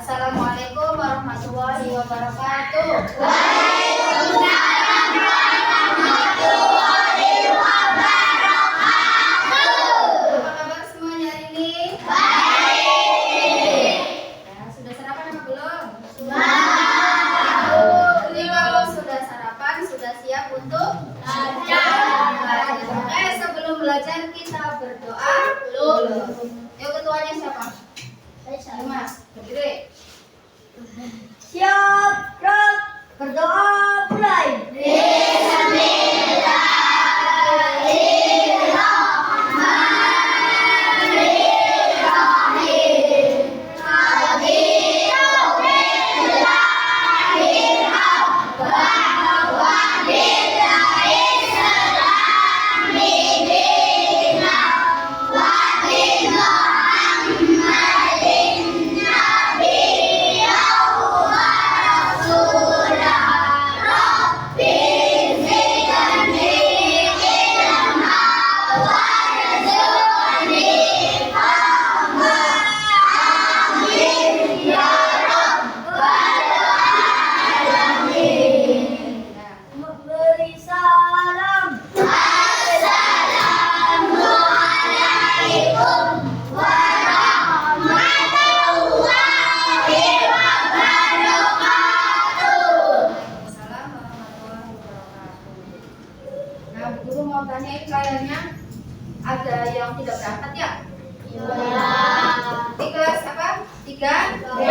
Assalamualaikum warahmatullahi wabarakatuh. Waalaikumsalam warahmatullahi wabarakatuh. Apa kabar semuanya hari ini? Baik. Ya, sudah sarapan apa belum? Sudah. Jadi kalau sudah sarapan, sudah siap untuk Belajar. Sebelum belajar kita berdoa dulu. Yuk, ketuanya siapa? Ayo Mas, berdiri. Siap, gerak, berdoa, mulai. Beri salam. Assalamualaikum warahmatullahi wabarakatuh. Waalaikumsalam warahmatullahi wabarakatuh. Nah, Bu Guru mau tanyain kayaknya ada yang tidak berangkat ya? Di kelas apa? 3B.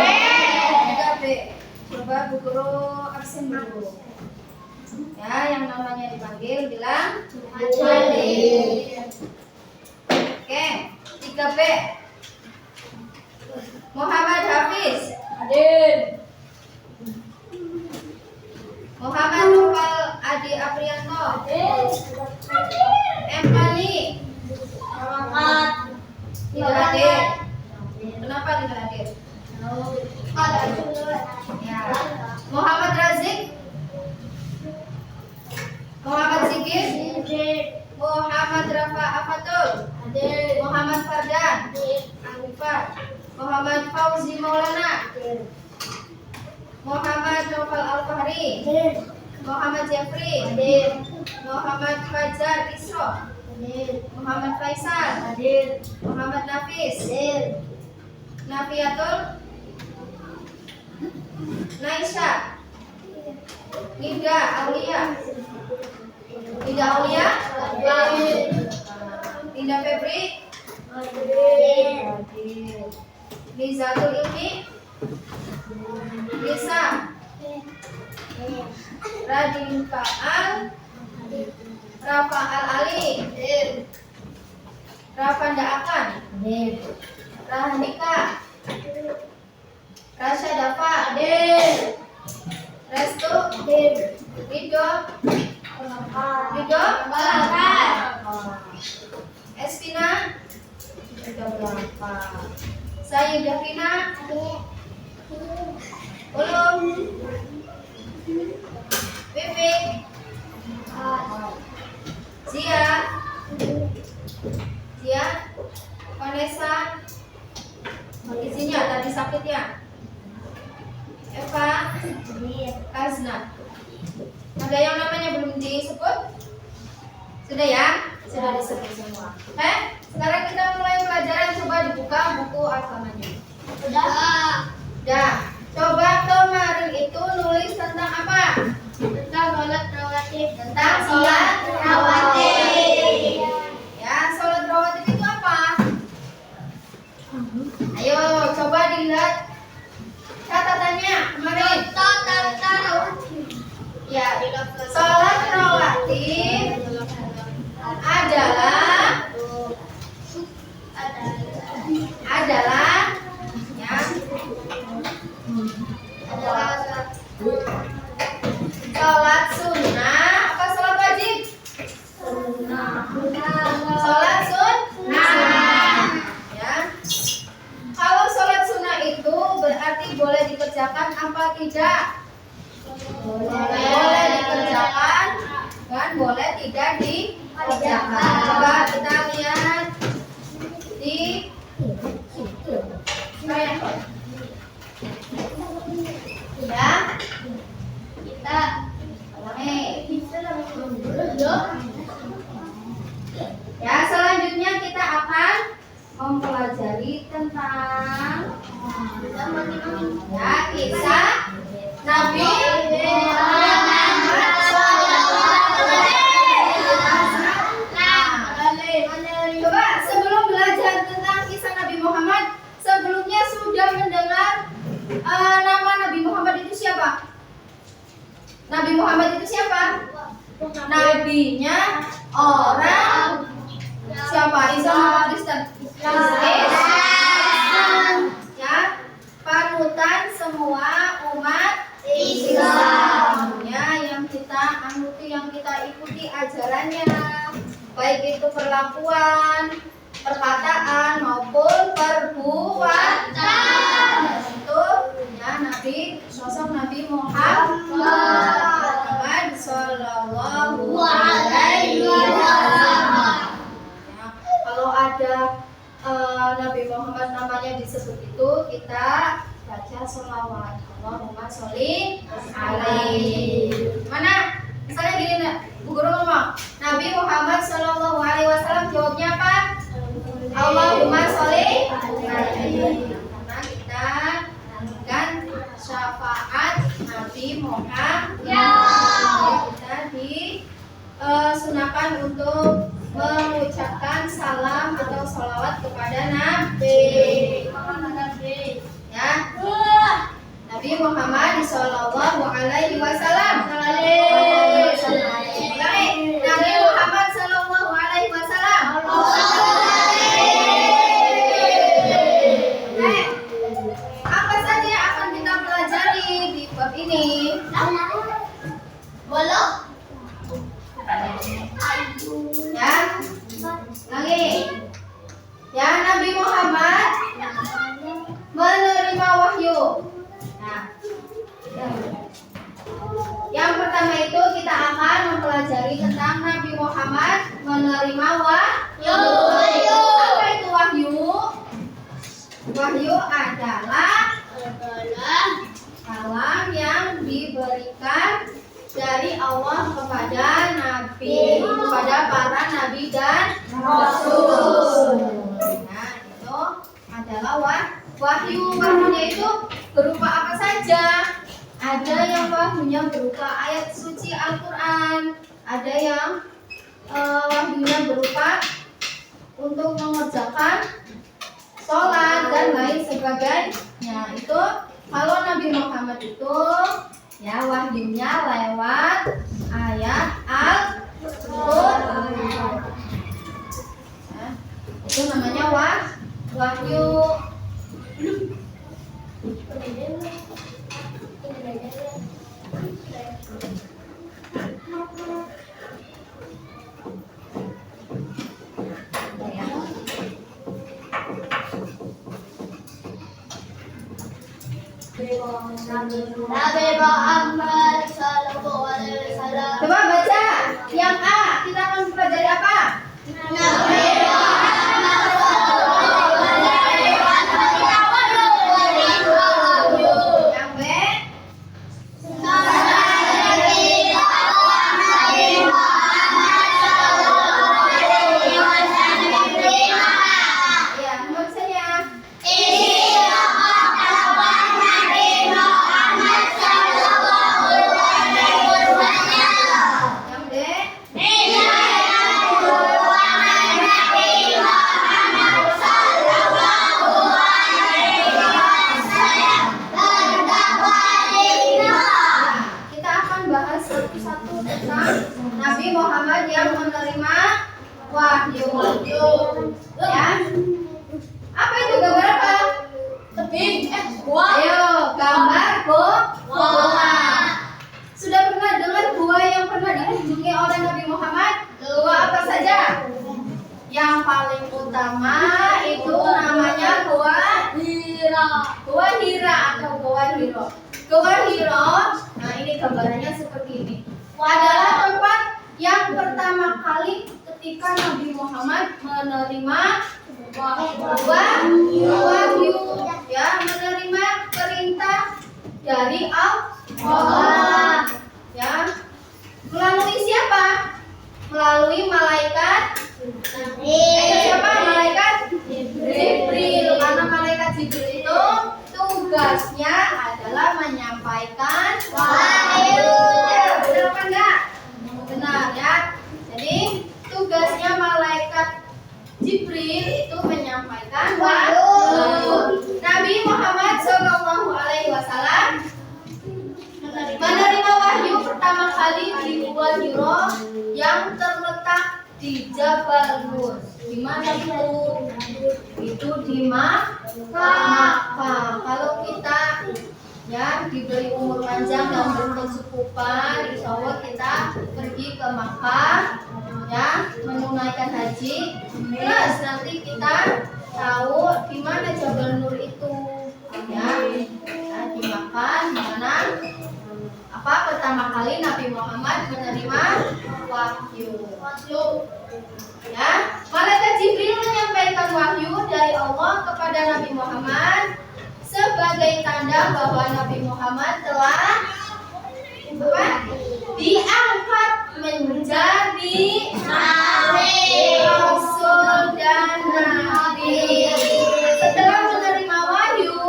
3B. Coba Bu Guru absen dulu. Ya, yang namanya dipanggil bilang hadir. Oke, 3B. Muhammad Hafiz. Hadir. Muhammad Nopal Adi Aprianto. M. Ali. Tidak hadir. Kenapa tidak hadir? Ya. Muhammad Razik. Muhammad Zikir. Muhammad Rafa Afatul. Muhammad Fardan. Arifat. Muhammad Fauzi Maulana. Muhammad Nopal Al-Fahri. Muhammad Jeffrey. Muhammad Fajar Isro. Muhammad Faisal. Muhammad Nafis. Nafiatul Naisha. Nida Aulia. Nida Aulia. Nida Febri. Nizatul Ilmi. Nisa. Radinka Al. Rafa Al Ali. Rafanda Akan. Rahnika. Rasya Dafa. Restu. Ridho. Ridho. Espina. Sayyidah Vina. Ulum. Vivi. Zia. Vanessa. Izinnya tadi sakit ya. Eva. Kazna. Ada yang namanya belum disebut? Sudah ya? Sudah disebut semua. Sekarang kita mulai pelajaran. Coba dibuka buku alfabetnya. Sudah. Coba kemarin itu nulis tentang apa? Tentang sholat rawatib. Tentang sholat rawatib. Ya, sholat rawatib itu apa? Ayo, coba dilihat catatannya kemarin. Ya, sholat rawatib adalah ya, sholat sunnah apa sholat wajib? Sholat sunnah. Ya. Kalau sholat sunnah itu berarti boleh dikerjakan apa tidak? Boleh dikerjakan dan boleh tidak dikerjakan. Coba kita lihat di Kita. Ya, selanjutnya kita akan mempelajari tentang ya kisah Nabi Muhammad Coba sebelum belajar tentang kisah Nabi Muhammad, sebelumnya sudah mendengar nama Nabi Muhammad itu siapa? Nabi Muhammad itu siapa? Nabinya orang siapa? Islam atau Kristen? Islam. Ya, panutan semua umat Islam. Ya, yang kita anuti, yang kita ikuti ajarannya, baik itu perlakuan, perkataan maupun perbuatan. Itu ya Nabi, sosok Nabi Muhammad Sallallahu Alaihi Wasallam. Ya, kalau ada Nabi Muhammad namanya disebut itu, kita baca sholawat. Allahumma sholli alaihi. Mana? Misalnya gini, Bu Guru ngomong, Nabi Muhammad Sallallahu Alaihi Wasallam, jawabnya apa? Allahumma sholli alaihi. Karena kita menantikan syafaat Nabi Muhammad. Kita disunahkan untuk mengucapkan salam atau sholawat kepada Nabi. Ya, Nabi Muhammad Sallallahu Alaihi Wasallam. Nabi Muhammad Sallallahu Alaihi Wasallam. Apa saja yang akan kita pelajari di bab ini? Boleh. Ya, lagi. Ya, Nabi Muhammad menerima wahyu. Nah, yang pertama itu kita akan mempelajari tentang Nabi Muhammad menerima wahyu. Apa itu wahyu? Wahyu adalah kalam yang diberikan dari Allah kepada Nabi, kepada para Nabi dan Rasul. Nah, itu adalah wahyu. Wahyunya itu berupa apa saja? Ada yang wahyunya berupa ayat suci Al-Quran, ada yang wahyunya berupa untuk mengerjakan sholat dan lain sebagainya. Itu kalau Nabi Muhammad itu ya wahyunya lewat ayat Al-Quran. Ya, itu namanya wahyu. Nabi Muhammad Sallallahu Alaihi Wasallam. Coba baca yang A, kita akan pelajari apa? Nabi Muhammad Sallallahu Alaihi Wasallam. Yang B, ya, tulisannya. Yang D, kita akan bahas satu-satu tentang Nabi Muhammad yang menerima wahyu. Ya. Apa itu gambar apa? Ayo, gambar gua. Sudah pernah dengar gua yang pernah dikunjungi oleh Nabi Muhammad? Gua apa saja? Yang paling utama itu namanya Gua Hira atau Gua Hiro. Gua Hiro, nah ini gambarannya seperti ini. Adalah tempat yang pertama kali ketika Nabi Muhammad menerima wahyu, ya, menerima perintah dari Allah. Allah. Ya. Melalui siapa? Melalui malaikat. Siapa malaikat? Jibril. Karena malaikat Jibril itu tugasnya adalah menyampaikan wahyu. Ya, benar apa enggak? Benar ya. Jadi tugasnya malaikat Jibril itu menyampaikan wahyu. Nabi Muhammad SAW menerima wahyu pertama kali di Gua Hiro yang terletak di Jabal Nur. Di mana itu? Itu di Makkah. Kalau kita ya diberi umur panjang dan berkecukupan, insya Allah kita pergi ke Makkah ya menunaikan haji. Terus nanti kita tahu di mana Jabal Nur itu ya. Nah, di Makkah di mana pertama kali Nabi Muhammad menerima wahyu. Ya, malaikat Jibril menyampaikan wahyu dari Allah kepada Nabi Muhammad sebagai tanda bahwa Nabi Muhammad telah diangkat menjadi nabi, rasul dan nabi. Setelah menerima wahyu,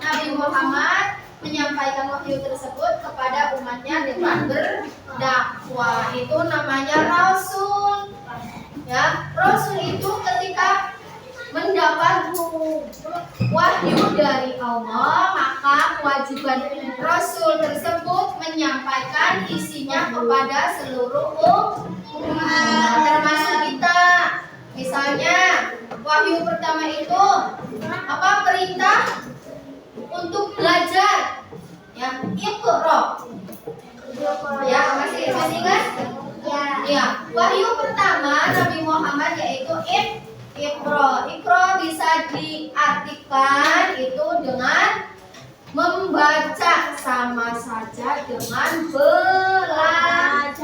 Nabi Muhammad menyampaikan wahyu tersebut kepada umatnya dengan berdakwah. Itu namanya rasul. Ya, rasul itu ketika mendapat wahyu dari Allah, maka kewajiban rasul tersebut menyampaikan isinya kepada seluruh umat, termasuk kita. Misalnya, wahyu pertama itu perintah untuk belajar. Ya, Iqra. Ya, masih ingat? Ya, wahyu pertama Nabi Muhammad yaitu Iqra. Iqra bisa diartikan itu dengan membaca, sama saja dengan belajar.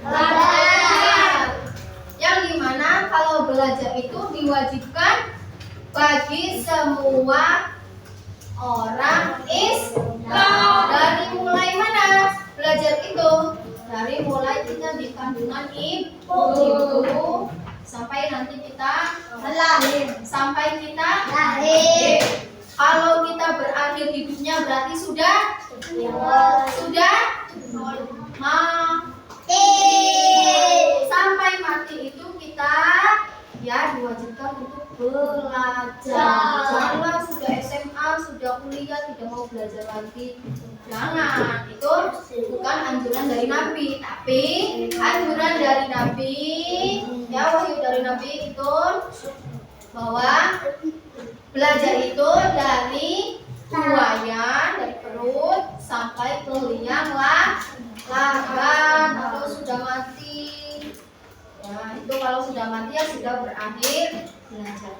Belajar. Yang dimana kalau belajar itu diwajibkan bagi semua orang Islam. Dari mulai mana belajar itu? Dari mulai kita di kandungan ibu sampai nanti kita lahir. Sampai kita lahir. Kalau kita berakhir hidupnya berarti sudah mati. Sampai mati itu kita ya diwajibkan untuk belajar. Janganlah sudah SMA, sudah kuliah tidak mau belajar lagi. Jangan, itu bukan anjuran dari Nabi, tapi anjuran dari Nabi, ya wahyu dari Nabi itu bahwa belajar itu dari buayan, dari perut sampai ke liang lahan atau sudah mati. Ya, itu kalau sudah mati ya sudah berakhir belajar.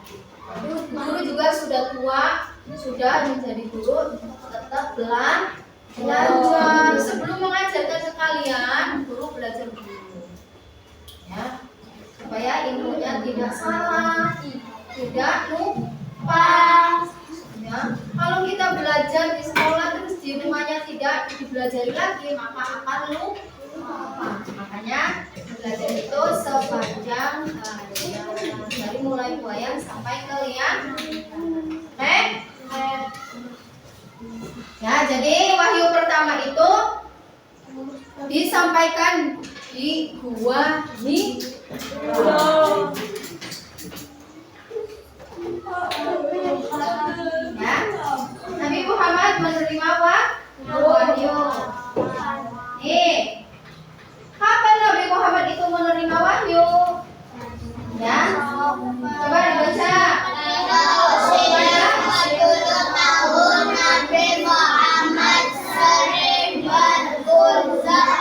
Guru juga sudah tua, sudah menjadi guru, tetap belajar. Sebelum mengajarkan sekalian, guru belajar dulu. Ya, supaya ilmunya tidak salah, tidak lupa. Ya, kalau kita belajar di sekolah terus di rumahnya tidak dipelajari lagi, maka akan lupa. Makanya belajar itu sepanjang dari mulai buayan sampai ke liang. Ya, jadi wahyu pertama itu disampaikan di Gua Hiro. Ya, Nabi Muhammad menerima wahyu. Kapan Nabi Muhammad itu menerima wahyu? Ya, coba dibaca. Tahun Nabi Muhammad sering berusaha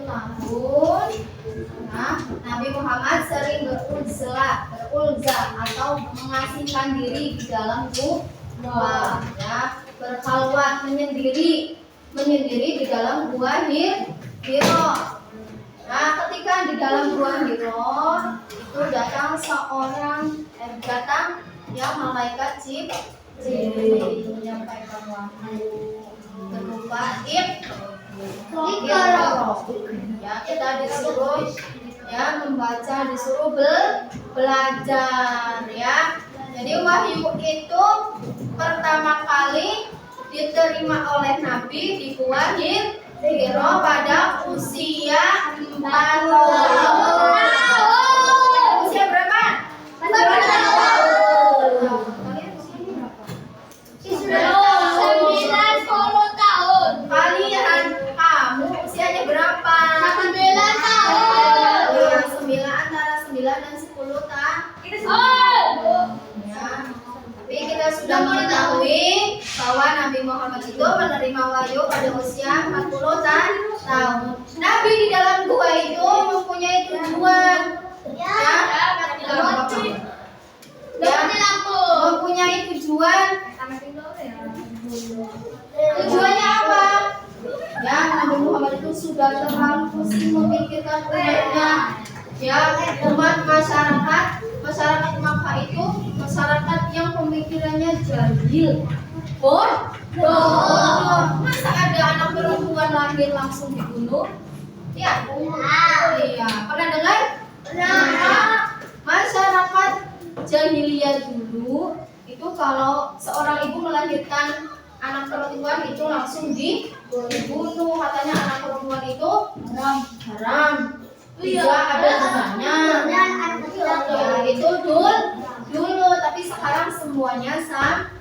tahun, nah, Nabi Muhammad sering berulza atau mengasingkan diri di dalam gua, ya, berkhalwat menyendiri di dalam gua Hiro. Nah, ketika di dalam gua Hiro itu datang malaikat Jibril menyampaikan wahyu berupa Iqra. Ya, kita disuruh membaca, disuruh belajar, ya. Jadi wahyu itu pertama kali diterima oleh Nabi di Gua Hiro pada usia 4 tahun. Usia berapa? 4 tahun. Kalian usianya berapa? 90 tahun. Kalian, kamu usianya berapa? 9 tahun. Ya, 9 dan 10 tahun. Ya. Tapi kita sudah mengetahui bahwa Nabi Muhammad itu menerima wahyu pada usia 40 tahun. Nabi di dalam gua itu mempunyai tujuan. Mempunyai tujuan. Tujuannya apa? Ya, Nabi Muhammad itu sudah terlalu pusing memikirkan umatnya. Ya, umat masyarakat Makkah itu masyarakat yang pemikirannya jahil, bodoh. Masa ada anak perempuan lahir langsung dibunuh? Ya, iya. Pernah dengar? Masyarakat jahiliyah dulu itu kalau seorang ibu melahirkan anak perempuan itu langsung dibunuh. Katanya anak perempuan itu haram. Tidak ada gunanya. Ya, itu dulu, tapi sekarang semuanya sama.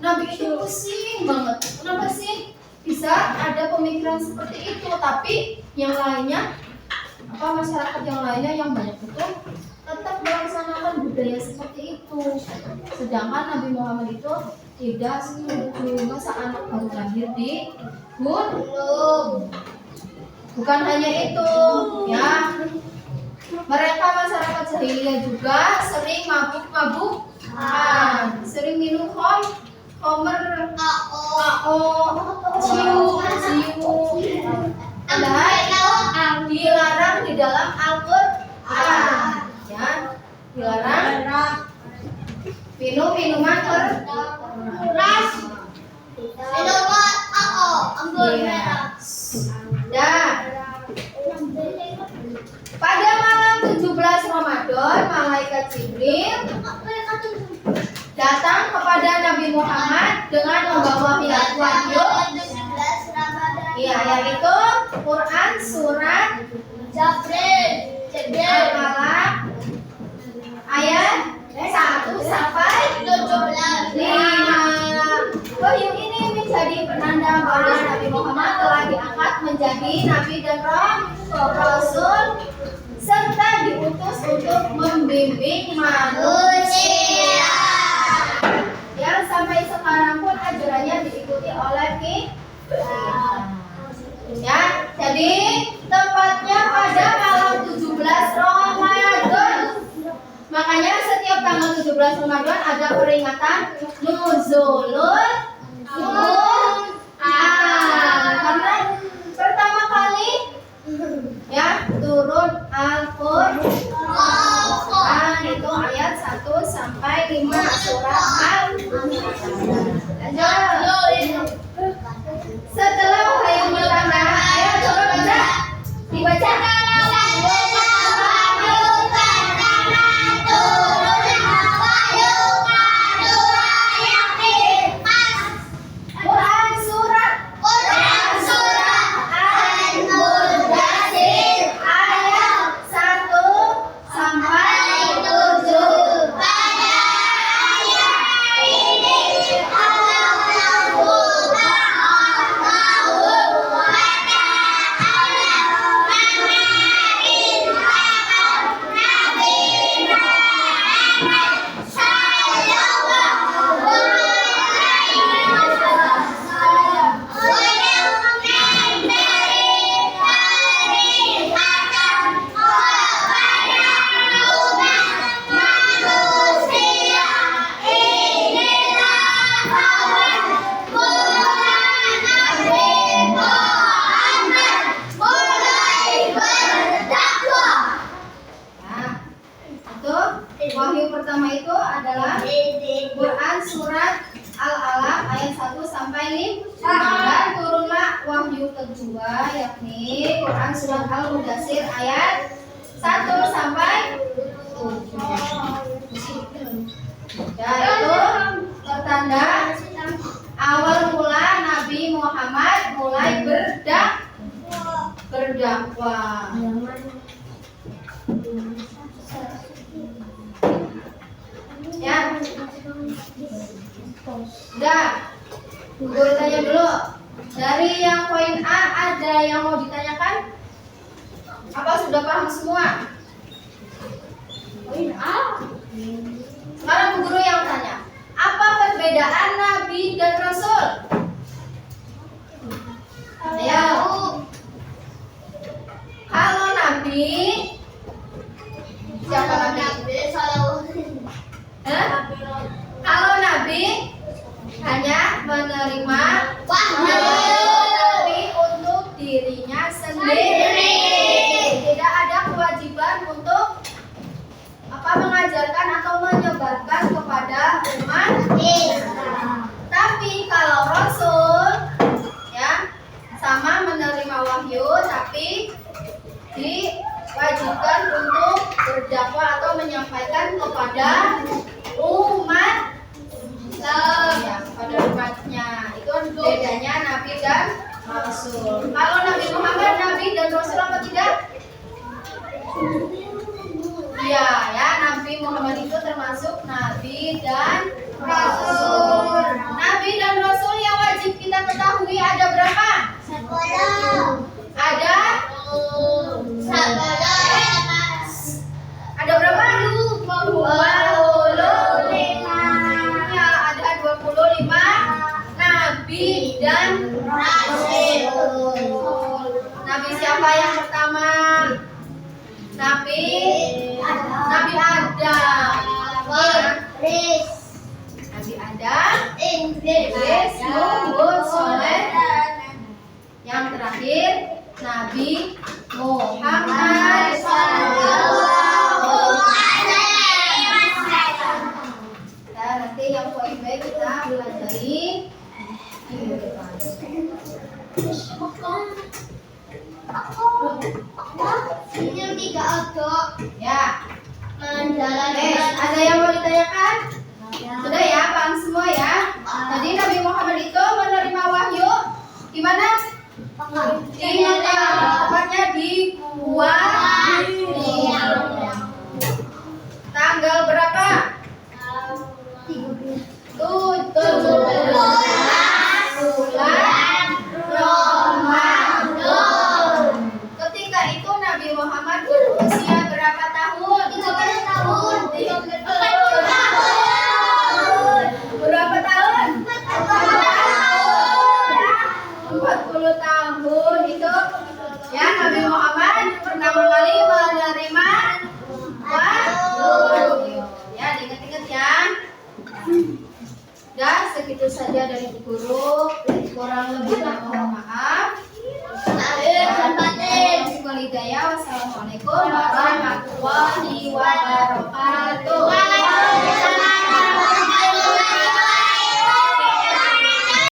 Nabi itu pusing banget. Kenapa sih bisa ada pemikiran seperti itu? Tapi yang lainnya, masyarakat yang lainnya yang banyak itu tetap melaksanakan budaya seperti itu. Sedangkan Nabi Muhammad itu tidak setuju. Masa anak baru lahir dibunuh? Bukan hanya itu, ya. Mereka masyarakat jahiliyah juga sering mabuk-mabukan, sering minum khamr, ciu. Padahal dilarang di dalam Al-Qur'an. Ya, dilarang minuman keras. Anggur merah. Pada malam 17 Ramadan, malaikat Jibril datang kepada Nabi Muhammad dengan membawa wahyu. Iya, yaitu Quran surat Al-Alaq ayat 1 sampai 5. Wahyu ini menjadi penanda bahwa Nabi Muhammad telah diangkat menjadi nabi dan rasul serta diutus untuk membimbing manusia. Yang sampai sekarang pun ajarannya diikuti oleh kita. Ya, jadi tepatnya pada malam 17 Ramadan. Makanya setiap tanggal 17 Ramadan ada peringatan Nuzulul Quran. Karena pertama kali ya turun Al-Quran itu ayat 1 sampai 5 surat Al-Quran. Setelah wahyu pertama, ayo coba baca. Dibaca. ayat 1 sampai 5. Dan turunlah wahyu kedua yakni Quran surat Al-Mudatsir ayat 1 sampai 7. Dan itu pertanda awal mula Nabi Muhammad mulai berdakwah. Ya, udah. Guru tanya dulu. Dari yang poin A ada yang mau ditanyakan? Apa sudah paham semua? Poin A. Sekarang guru yang tanya. Apa perbedaan Nabi dan Rasul? Ayo. Kalau Nabi, siapa Nabi? Hah? Kalau Nabi hanya menerima wahyu tapi untuk dirinya sendiri. Tidak ada kewajiban untuk mengajarkan atau menyebarkan kepada umat Islam. Tapi kalau Rasul ya sama menerima wahyu tapi diwajibkan untuk berdakwah atau menyampaikan kepada umat ya, pada umatnya. Itu bedanya Nabi dan Rasul. Kalau Nabi Muhammad Nabi dan Rasul apa tidak? Iya ya, Nabi Muhammad itu termasuk Nabi dan Rasul. Nabi dan Rasul yang wajib kita ketahui ada berapa? Ada? Ada berapa? 25. Ya, ada 25 Nabi dan Rasul. Nabi siapa yang pertama? Nabi Adam. Nabi Adam, Idris, Nuh, Soleh. Yang terakhir Nabi Muhammad sallallahu alaihi wasallam. Nah, nanti yang poin B kita pelajari minggu depan. Yang 3 agak Ya. Ada yang mau ditanyakan? Sudah ya, paham semua ya? Tadi Nabi Muhammad itu menerima wahyu di mana? Di Mekah, tepatnya di Gua Hira. Tanggal berapa? 17 bulan Ramadan. Ketika itu Nabi Muhammad berusia berapa tahun? 13 tahun. Berapa tahun? 40 tahun itu ya Nabi Muhammad pertama kali menerima wahyu. Ya, diingat-ingat ya. Dan segitu saja dari guru. Kurang lebihnya mohon maaf. Wassalamualaikum warahmatullahi wabarakatuh.